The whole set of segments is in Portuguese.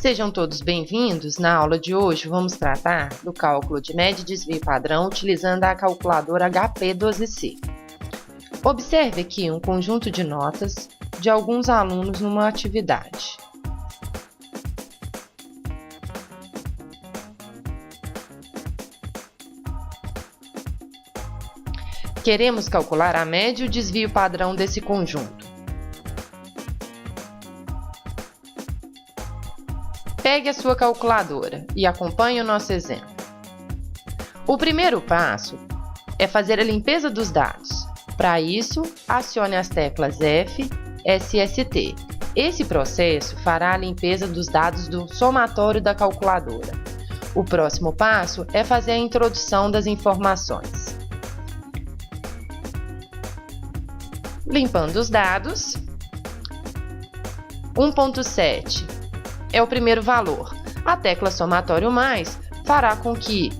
Sejam todos bem-vindos. Na aula de hoje vamos tratar do cálculo de média e desvio padrão utilizando a calculadora HP12C. Observe aqui um conjunto de notas de alguns alunos numa atividade. Queremos calcular a média e o desvio padrão desse conjunto. Pegue a sua calculadora e acompanhe o nosso exemplo. O primeiro passo é fazer a limpeza dos dados. Para isso, acione as teclas F, SST. Esse processo fará a limpeza dos dados do somatório da calculadora. O próximo passo é fazer a introdução das informações. Limpando os dados, 1.7 é o primeiro valor. A tecla somatório mais fará com que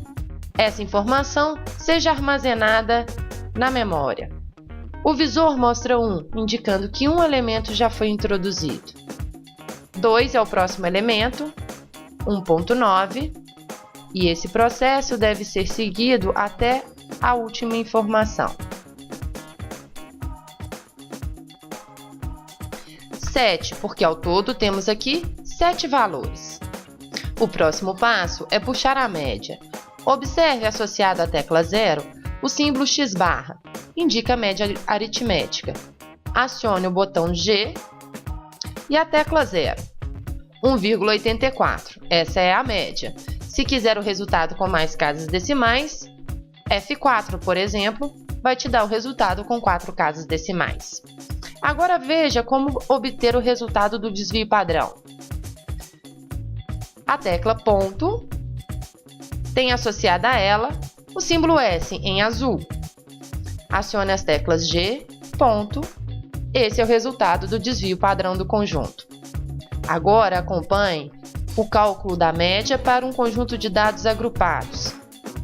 essa informação seja armazenada na memória. O visor mostra 1, indicando que um elemento já foi introduzido. 2 é o próximo elemento, 1.9, e esse processo deve ser seguido até a última informação. 7, porque ao todo temos aqui 7 valores. O próximo passo é puxar a média. Observe associado à tecla 0 o símbolo x barra, indica a média aritmética. Acione o botão G e a tecla 0, 1,84. Essa é a média. Se quiser o resultado com mais casas decimais, F4, por exemplo, vai te dar o resultado com 4 casas decimais. Agora veja como obter o resultado do desvio padrão. A tecla ponto tem associada a ela o símbolo S em azul. Acione as teclas G, ponto. Esse é o resultado do desvio padrão do conjunto. Agora acompanhe o cálculo da média para um conjunto de dados agrupados.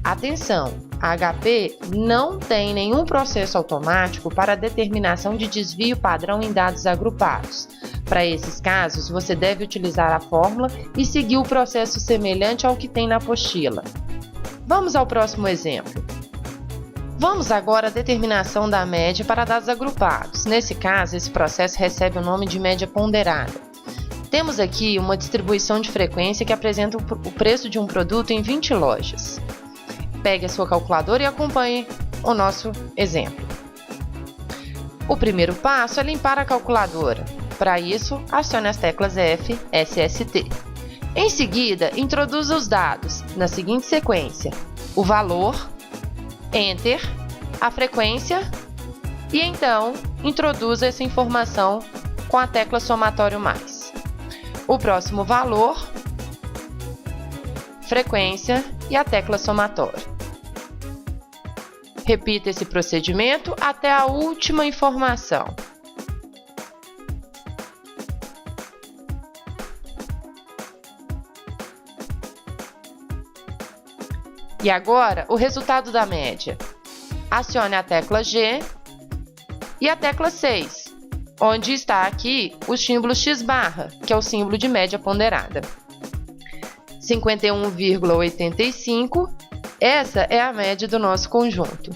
Atenção! A HP não tem nenhum processo automático para a determinação de desvio padrão em dados agrupados. Para esses casos, você deve utilizar a fórmula e seguir o processo semelhante ao que tem na apostila. Vamos ao próximo exemplo. Vamos agora à determinação da média para dados agrupados. Nesse caso, esse processo recebe o nome de média ponderada. Temos aqui uma distribuição de frequência que apresenta o preço de um produto em 20 lojas. Pegue a sua calculadora e acompanhe o nosso exemplo. O primeiro passo é limpar a calculadora. Para isso, acione as teclas F, SST. Em seguida, introduza os dados na seguinte sequência: o valor, Enter, a frequência e então introduza essa informação com a tecla somatório mais. O próximo valor, frequência e a tecla somatório. Repita esse procedimento até a última informação. E agora, o resultado da média. Acione a tecla G e a tecla 6, onde está aqui o símbolo x barra, que é o símbolo de média ponderada. 51,85, essa é a média do nosso conjunto.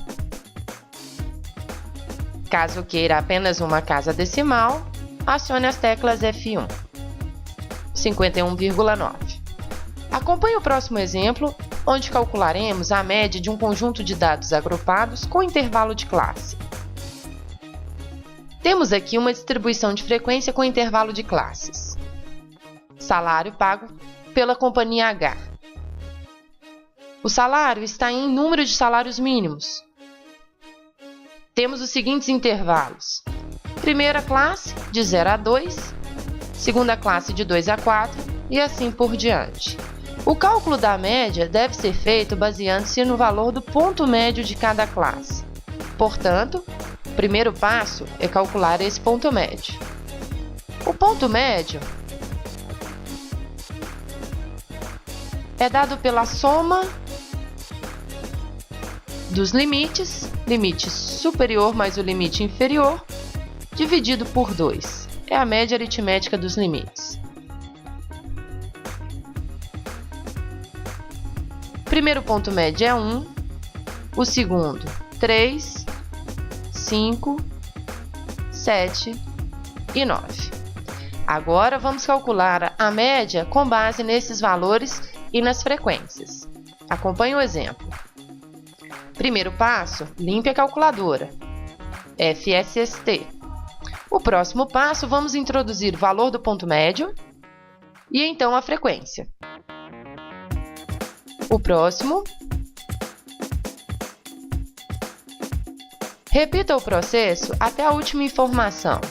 Caso queira apenas uma casa decimal, acione as teclas F1, 51,9. Acompanhe o próximo exemplo, onde calcularemos a média de um conjunto de dados agrupados com intervalo de classe. Temos aqui uma distribuição de frequência com intervalo de classes. Salário pago pela companhia H. O salário está em número de salários mínimos. Temos os seguintes intervalos: primeira classe, de 0 a 2, segunda classe, de 2 a 4 e assim por diante. O cálculo da média deve ser feito baseando-se no valor do ponto médio de cada classe. Portanto, o primeiro passo é calcular esse ponto médio. O ponto médio é dado pela soma dos limites, limite superior mais o limite inferior, dividido por 2. É a média aritmética dos limites. primeiro ponto médio é 1, o segundo 3, 5, 7 e 9. Agora vamos calcular a média com base nesses valores e nas frequências. Acompanhe o exemplo. Primeiro passo, limpe a calculadora. FSST. O próximo passo, vamos introduzir o valor do ponto médio e então a frequência. O próximo. Repita o processo até a última informação.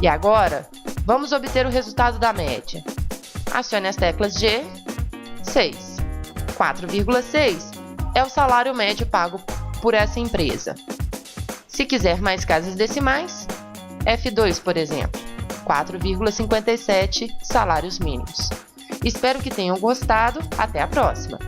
E agora, vamos obter o resultado da média. Acione as teclas G, 6. 4,6 é o salário médio pago por essa empresa. Se quiser mais casas decimais, F2, por exemplo, 4,57 salários mínimos. Espero que tenham gostado. Até a próxima!